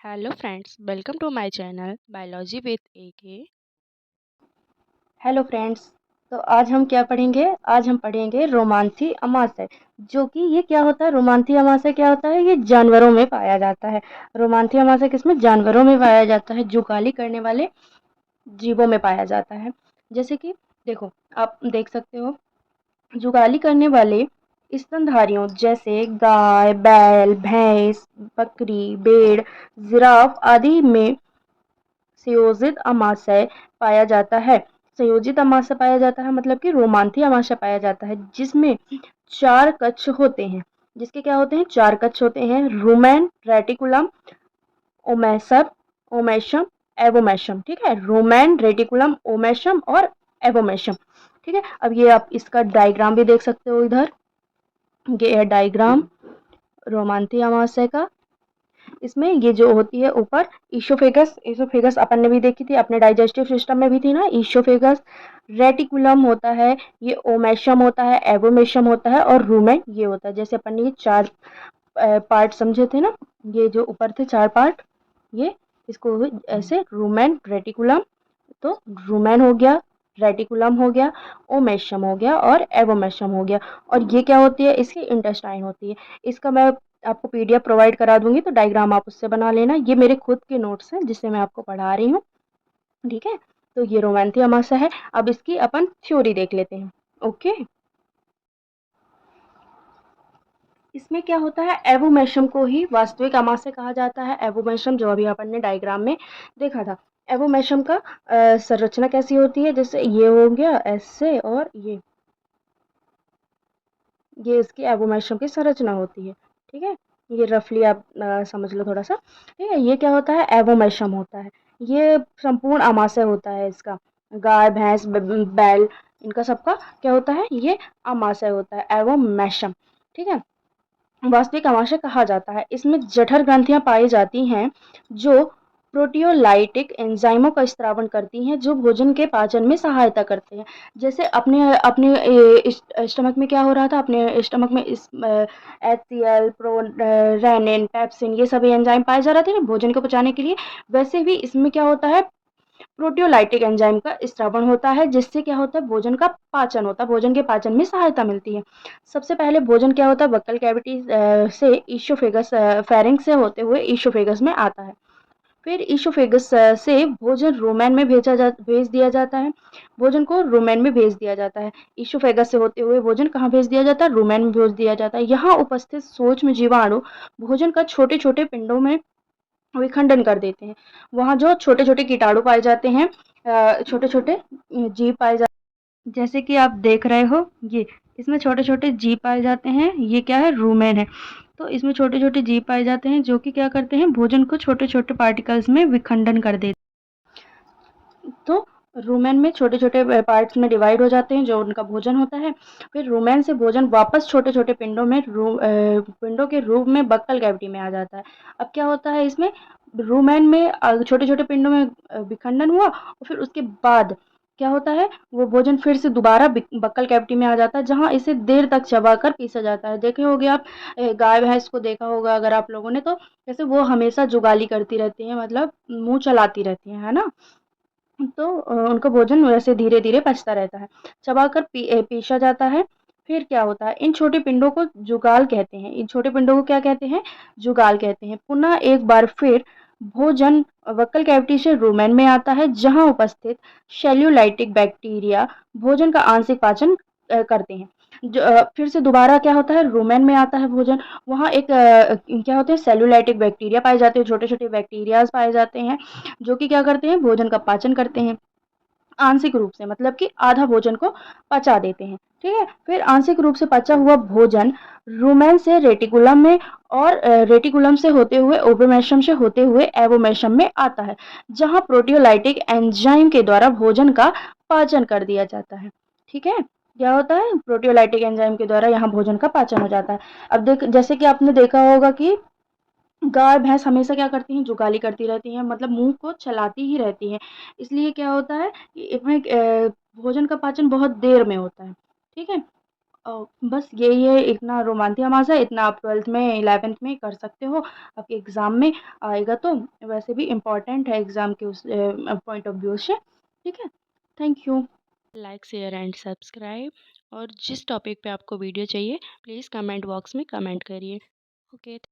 Hello friends, welcome to my channel Biology with AK। Hello friends. तो आज हम क्या पढ़ेंगे? आज हम पढ़ेंगे रोमांथी अमाशय। जो कि ये क्या होता है? रोमांथी अमाशय क्या होता है? ये जानवरों में पाया जाता है। रोमांथी अमाशय किसमें? जानवरों में पाया जाता है। जुगाली करने वाले जीवों में पाया जाता है। जैसे कि देखो, आप देख सकते हो, जुगाली करने वाले स्तनधारियों जैसे गाय, बैल, भैंस, बकरी, भेड़, जिराफ आदि में संयोजित अमाशय पाया जाता है। संयोजित अमाशय पाया जाता है मतलब कि रोमांथी अमाशय पाया जाता है, जिसमें 4 कक्ष होते हैं। जिसके क्या होते हैं? 4 कक्ष होते हैं। Rumen, reticulum, omasum, omasum, abomasum. ठीक है, रूमेन, रेटिकुलम, ओमेशम और एवोमेशम। ठीक है, अब ये आप इसका डायग्राम भी देख सकते हो इधर। ये है डायग्राम रोमांथी अमाशय का। इसमें ये जो होती है ऊपर ईसोफेगस, ईसोफेगस अपन ने भी देखी थी, अपने डाइजेस्टिव सिस्टम में भी थी ना ईसोफेगस। रेटिकुलम होता है, ये ओमेशम होता है, एवोमेशम होता है और रूमेन ये होता है। जैसे अपन ने ये 4 पार्ट समझे थे ना, ये जो ऊपर थे 4 पार्ट, ये इसको ऐसे रूमेन, रेटिकुलम, तो रूमेन हो गया, रेटिकुलम हो गया, ओमेशम हो गया और एवोमेशम हो गया। और ये क्या होती है? इसकी इंटेस्टाइन होती है। इसका मैं आपको पीडीएफ प्रोवाइड करा दूंगी, तो डायग्राम आप उससे बना लेना। ये मेरे खुद के नोट्स हैं जिससे मैं आपको पढ़ा रही हूँ। ठीक है, तो ये रोमांथी अमाशय है। अब इसकी अपन थ्योरी देख लेते हैं। ओके, इसमें क्या होता है? एवोमेशम को ही वास्तविक अमाशय कहा जाता है। एवोमेशम जो अभी अपन ने डायग्राम में देखा था। एवोमेशम का संरचना कैसी होती है? जैसे ये हो गया ऐसे, और ये इसकी एवोमेशम की संरचना होती है। ठीक है, ये रफली आप समझ लो थोड़ा सा। ठीक है, ये क्या होता है? एवोमेशम होता है। ये संपूर्ण अमाशय होता है इसका। गाय, भैंस, बैल, इनका सबका क्या होता है? ये अमाशय होता है, एवोमेशम। ठीक है, वास्तविक अमाशय कहा जाता है। इसमें जठर ग्रंथियां पाई जाती हैं जो प्रोटियोलाइटिक एंजाइमों का स्त्रावन करती हैं, जो भोजन के पाचन में सहायता करते हैं। जैसे अपने अपने स्टमक में क्या हो रहा था? अपने स्टमक में इस HCl, प्रो, रेनिन, पेप्सिन, ये सभी एंजाइम पाए जा रहे थे ना भोजन को पचाने के लिए। वैसे भी इसमें क्या होता है? प्रोटियोलाइटिक एंजाइम का स्त्रावण होता है, जिससे क्या होता है? भोजन का पाचन होता है, भोजन के पाचन में सहायता मिलती है। सबसे पहले भोजन क्या होता है? बक्कल कैविटी से ईसोफेगस, फेरिंक्स से होते हुए ईसोफेगस में आता है। फिर ईसोफेगस से भोजन रूमेन में भेज दिया जाता है। भोजन को रूमेन में भेज दिया जाता है। ईसोफेगस से होते हुए भोजन कहाँ भेज दिया जाता है? रूमेन में भेज दिया जाता है। यहाँ उपस्थित सूक्ष्म जीवाणु भोजन का छोटे छोटे पिंडों में विखंडन कर देते हैं। वहाँ जो छोटे छोटे कीटाणु पाए जाते हैं, छोटे छोटे जीव पाए जाते हैं, जैसे कि आप देख रहे हो, ये इसमें छोटे छोटे जीव पाए जाते हैं। ये क्या है? रूमेन है। तो इसमें छोटे छोटे जीव पाए जाते हैं जो कि क्या करते हैं? भोजन को छोटे छोटे पार्टिकल्स में विखंडन कर देते हैं। तो रूमेन में छोटे छोटे पार्ट्स में डिवाइड हो जाते हैं, जो उनका भोजन होता है। फिर रूमेन से भोजन वापस छोटे छोटे पिंडों में पिंडों के रूप में बक्कल कैविटी में आ जाता है। अब क्या होता है इसमें? रूमेन में छोटे छोटे पिंडों में विखंडन हुआ, और फिर उसके बाद क्या होता है? वो भोजन फिर से दोबारा बक्कल कैविटी में आ जाता है, जहाँ इसे देर तक चबाकर पीसा जाता है। देखे होगे आप, गाय भैंस को देखा होगा अगर आप लोगों ने, तो जैसे वो हमेशा जुगाली करती रहती है, मतलब मुंह चलाती रहती है ना। तो उनका भोजन वैसे धीरे धीरे पचता रहता है, चबाकर पीसा जाता है। फिर क्या होता है? इन छोटे पिंडों को जुगाल कहते हैं। इन छोटे पिंडों को क्या कहते हैं? जुगाल कहते हैं। पुनः एक बार फिर भोजन वक्कल कैविटी से रूमेन में आता है, जहां उपस्थित सेल्यूलाइटिक बैक्टीरिया भोजन का आंशिक पाचन करते हैं। फिर से दोबारा क्या होता है? रूमेन में आता है भोजन। वहाँ एक क्या होते हैं? सेल्यूलाइटिक बैक्टीरिया पाए जाते हैं, छोटे छोटे बैक्टीरियाज पाए जाते हैं, जो कि क्या करते हैं? भोजन का पाचन करते हैं आंशिक रूप से, मतलब कि आधा भोजन को पचा देते हैं। ठीक है, फिर आंशिक रूप से पचा हुआ भोजन रूमेन से रेटिकुलम में, और रेटिकुलम से होते हुए ओबोमेशम से होते हुए एवोमेशम में आता है, जहां प्रोटियोलाइटिक एंजाइम के द्वारा भोजन का पाचन कर दिया जाता है। ठीक है, क्या होता है? प्रोटियोलाइटिक एंजाइम के द्वारा यहाँ भोजन का पाचन हो जाता है। अब देख, जैसे कि आपने देखा होगा कि गाय भैंस हमेशा क्या करती हैं? जुगाली करती रहती हैं, मतलब मुंह को चलाती ही रहती हैं। इसलिए क्या होता है कि इसमें भोजन का पाचन बहुत देर में होता है। ठीक है, बस यही है, इतना रोमांती अमाज़ा इतना आप 12th में 11th में कर सकते हो, आपके एग्ज़ाम में आएगा तो। वैसे भी इम्पोर्टेंट है एग्ज़ाम के उस पॉइंट ऑफ व्यू से, ठीक है? Thank you. Like share and subscribe. और जिस टॉपिक पे आपको वीडियो चाहिए प्लीज़ कमेंट बॉक्स में कमेंट करिए। ओके।